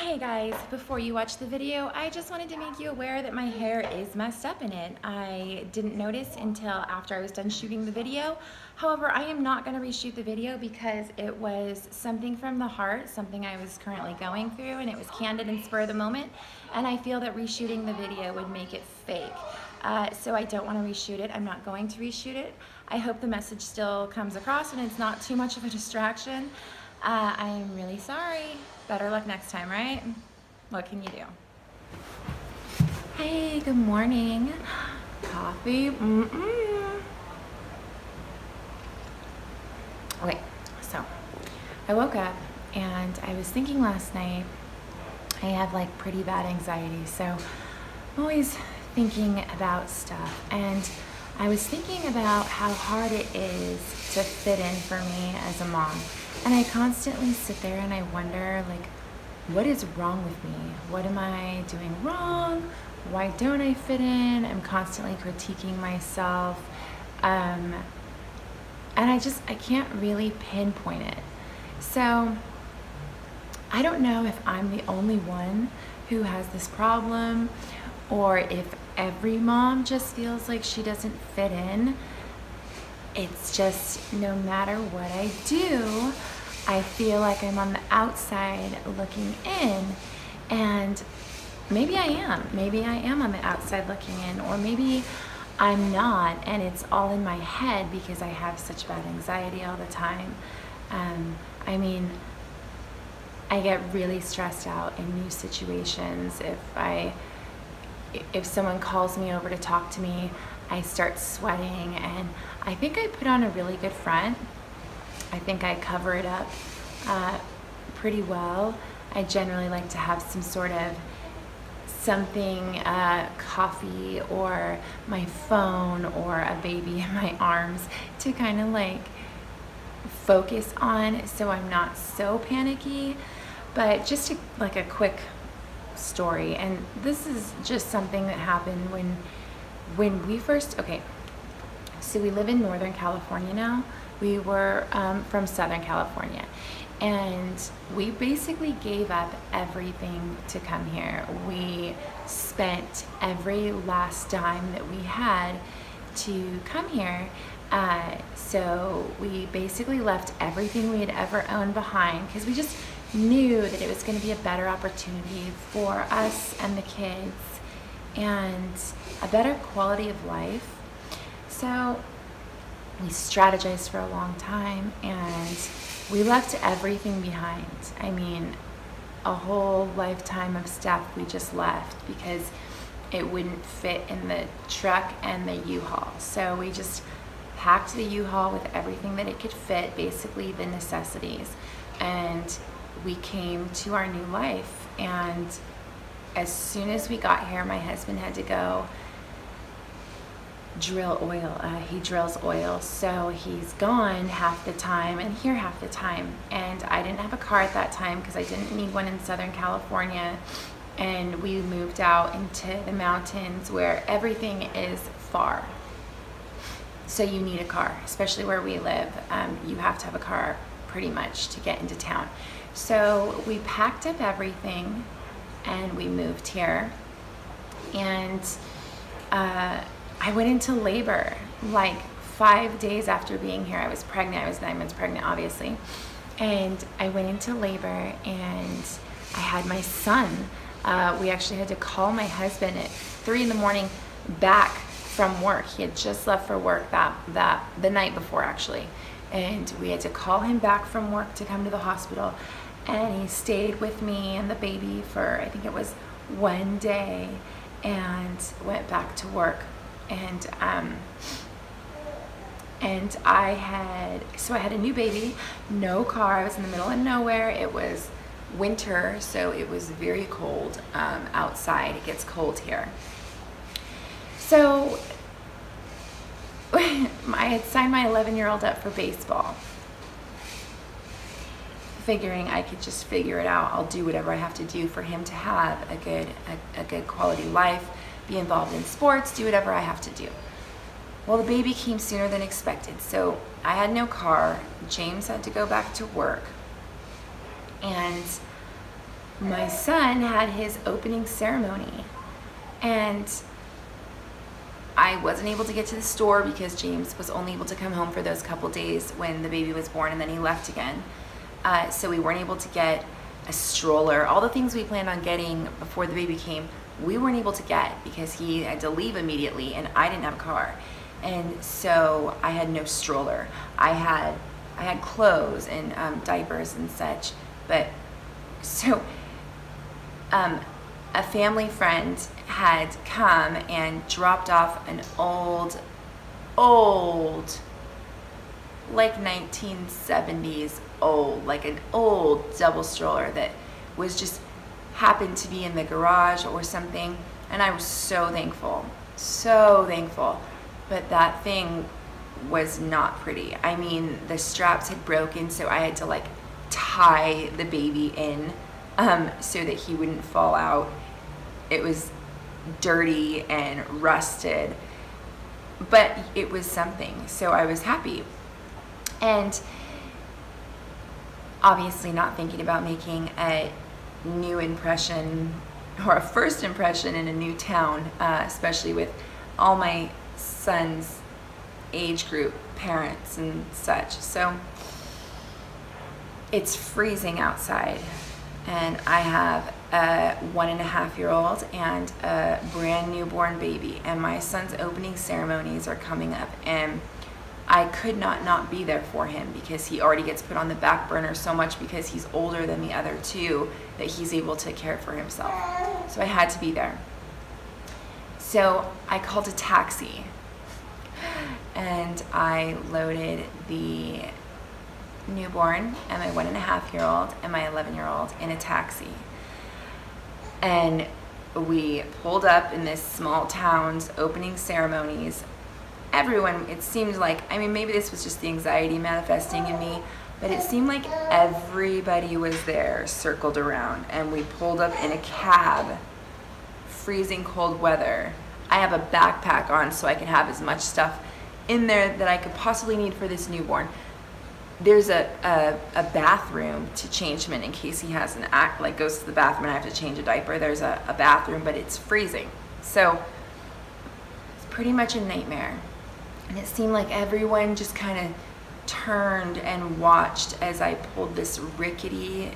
Hey guys, before you watch the video, I just wanted to make you aware that my hair is messed up in it. I didn't notice until after I was done shooting the video. However, I am not going to reshoot the video because it was something from the heart, something I was currently going through, and it was candid and spur of the moment, and I feel that reshooting the video would make it fake. So I don't want to reshoot it. I'm not going to reshoot it. I hope the message still comes across and it's not too much of a distraction. I am really sorry. Better luck next time, right? What can you do? Hey, good morning. Coffee. Okay, so I woke up and I was thinking last night, I have like pretty bad anxiety, so I'm always thinking about stuff, and I was thinking about how hard it is to fit in for me as a mom. And I constantly sit there and I wonder, like, what is wrong with me? What am I doing wrong? Why don't I fit in? I'm constantly critiquing myself. And I can't really pinpoint it. So I don't know if I'm the only one who has this problem, or if every mom just feels like she doesn't fit in. It's just no matter what I do, I feel like I'm on the outside looking in, and maybe I am. Maybe I am on the outside looking in, or maybe I'm not, and it's all in my head because I have such bad anxiety all the time. I get really stressed out in new situations. If someone calls me over to talk to me, I start sweating, and I think I put on a really good front. I think I cover it up pretty well. I generally like to have some sort of something, coffee or my phone or a baby in my arms to kind of like focus on, so I'm not so panicky. But just like a quick story, and this is just something that happened when we first, okay, so we live in Northern California now. We were from Southern California, and we basically gave up everything to come here. We spent every last dime that we had to come here. So we basically left everything we had ever owned behind because we just knew that it was going to be a better opportunity for us and the kids and a better quality of life. So we strategized for a long time and we left everything behind. I mean, a whole lifetime of stuff we just left because it wouldn't fit in the truck and the U-Haul. So we just packed the U-Haul with everything that it could fit, basically the necessities. And we came to our new life, and as soon as we got here, my husband had to go drill oil. He drills oil, so he's gone half the time and here half the time. And I didn't have a car at that time because I didn't need one in Southern California. And we moved out into the mountains where everything is far. So you need a car, especially where we live. You have to have a car pretty much to get into town. So we packed up everything and we moved here. And I went into labor like 5 days after being here. I was pregnant. I was 9 months pregnant, obviously. And I went into labor and I had my son. We actually had to call my husband at 3 a.m. back from work. He had just left for work the night before, actually. And we had to call him back from work to come to the hospital. And he stayed with me and the baby for, I think it was 1 day, and went back to work. And I had a new baby, no car. I was in the middle of nowhere. It was winter, so it was very cold outside. It gets cold here. So I had signed my 11-year-old up for baseball, figuring I could just figure it out. I'll do whatever I have to do for him to have a good quality life, be involved in sports, do whatever I have to do. Well, the baby came sooner than expected, so I had no car. James had to go back to work, and my son had his opening ceremony, and I wasn't able to get to the store because James was only able to come home for those couple days when the baby was born, and then he left again. So we weren't able to get a stroller. All the things we planned on getting before the baby came, we weren't able to get because he had to leave immediately and I didn't have a car. And so I had no stroller. I had clothes and diapers and such. But so a family friend had come and dropped off an old, like 1970s old, like an old double stroller that was just happened to be in the garage or something. And I was so thankful. But that thing was not pretty. I mean, the straps had broken, so I had to like tie the baby in so that he wouldn't fall out. It was dirty and rusted, but it was something, so I was happy. And obviously not thinking about making a new impression or a first impression in a new town, especially with all my son's age group parents and such. So it's freezing outside, and I have a 1.5-year-old and a brand newborn baby, and my son's opening ceremonies are coming up, and I could not be there for him because he already gets put on the back burner so much because he's older than the other two that he's able to care for himself. So I had to be there. So I called a taxi and I loaded the newborn and my 1.5-year-old and my 11-year-old in a taxi. And we pulled up in this small town's opening ceremonies. Everyone, it seemed like, I mean, maybe this was just the anxiety manifesting in me, but it seemed like everybody was there, circled around, and we pulled up in a cab, freezing cold weather. I have a backpack on so I can have as much stuff in there that I could possibly need for this newborn. There's a bathroom to change him in case he has an act, like goes to the bathroom and I have to change a diaper. There's a bathroom, but it's freezing. So it's pretty much a nightmare. And it seemed like everyone just kind of turned and watched as I pulled this rickety,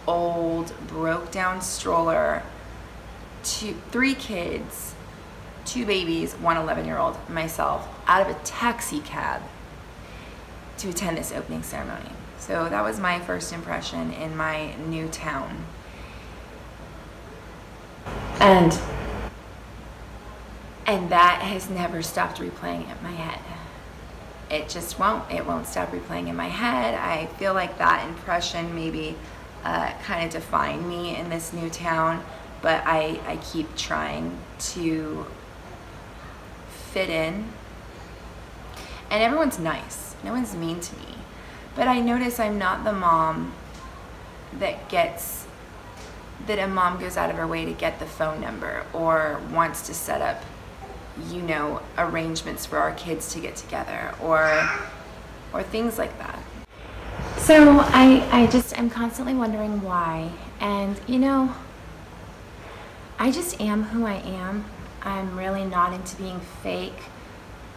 old, broke down stroller, 3 kids, 2 babies, 1 11-year-old, myself, out of a taxi cab to attend this opening ceremony. So that was my first impression in my new town. And that has never stopped replaying in my head. It just won't. It won't stop replaying in my head. I feel like that impression maybe kind of defined me in this new town, but I keep trying to fit in. And everyone's nice. No one's mean to me. But I notice I'm not the mom that a mom goes out of her way to get the phone number or wants to set up, arrangements for our kids to get together or things like that. So I'm constantly wondering why. And I just am who I am. I'm really not into being fake.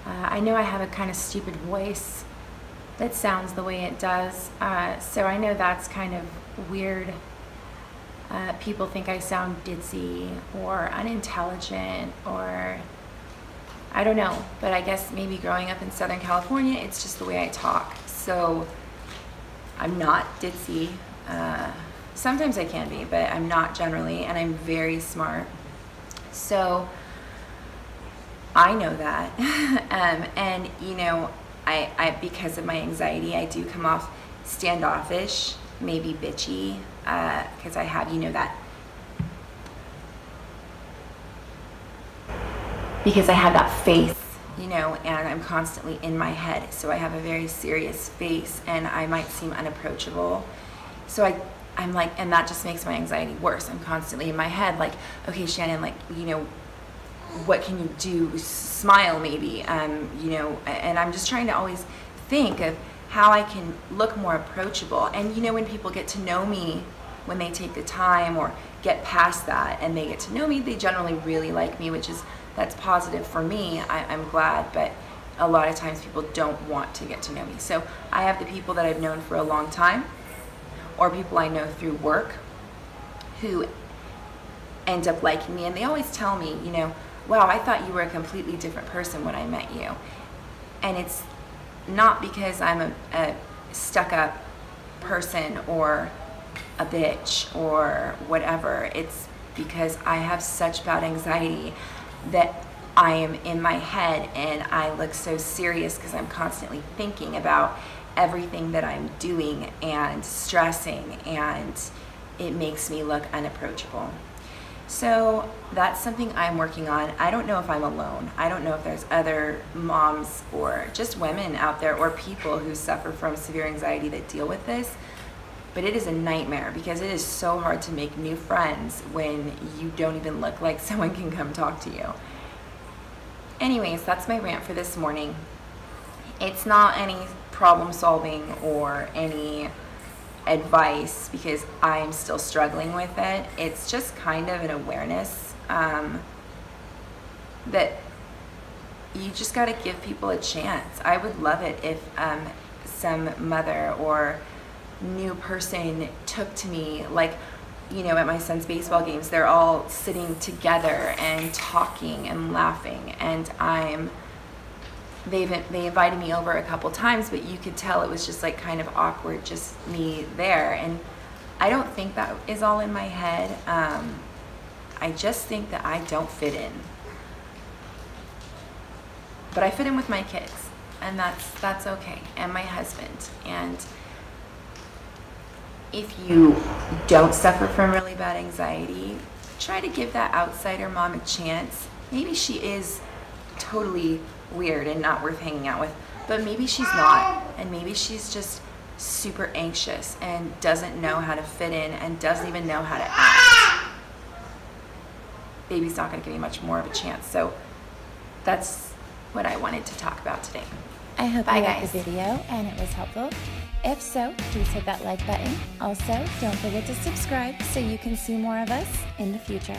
I know I have a kind of stupid voice that sounds the way it does. So I know that's kind of weird. People think I sound ditzy or unintelligent or I don't know. But I guess maybe growing up in Southern California, it's just the way I talk. So I'm not ditzy. Sometimes I can be, but I'm not generally, and I'm very smart. So I know that. And I because of my anxiety, I do come off standoffish, maybe bitchy, because I have, that. Because I have that face, and I'm constantly in my head. So I have a very serious face and I might seem unapproachable. So I'm like, and that just makes my anxiety worse. I'm constantly in my head like, okay, Shannon, like, what can you do? Smile maybe, and I'm just trying to always think of how I can look more approachable. And when people get to know me when they take the time or get past that and they get to know me, they generally really like me, that's positive for me. I'm glad, but a lot of times people don't want to get to know me. So I have the people that I've known for a long time, or people I know through work, who end up liking me, and they always tell me, wow, I thought you were a completely different person when I met you. And it's not because I'm a stuck-up person or a bitch or whatever. It's because I have such bad anxiety that I am in my head and I look so serious because I'm constantly thinking about everything that I'm doing and stressing, and it makes me look unapproachable. So that's something I'm working on. I don't know if I'm alone. I don't know if there's other moms or just women out there or people who suffer from severe anxiety that deal with this, but it is a nightmare because it is so hard to make new friends when you don't even look like someone can come talk to you. Anyways, that's my rant for this morning. It's not any problem solving or any advice because I am still struggling with it. It's just kind of an awareness that you just got to give people a chance. I would love it if some mother or new person took to me, like, at my son's baseball games, they're all sitting together and talking and laughing, and they invited me over a couple times, but you could tell it was just like kind of awkward, just me there. And I don't think that is all in my head. I just think that I don't fit in. But I fit in with my kids, and that's okay, and my husband. And if you don't suffer from really bad anxiety, try to give that outsider mom a chance. Maybe she is totally weird and not worth hanging out with, but maybe she's not, and maybe she's just super anxious and doesn't know how to fit in and doesn't even know how to act. Baby's not going to give you much more of a chance. So that's what I wanted to talk about today. I hope Bye, you liked guys. the video and it was helpful. If so, please hit that like button. Also, don't forget to subscribe so you can see more of us in the future.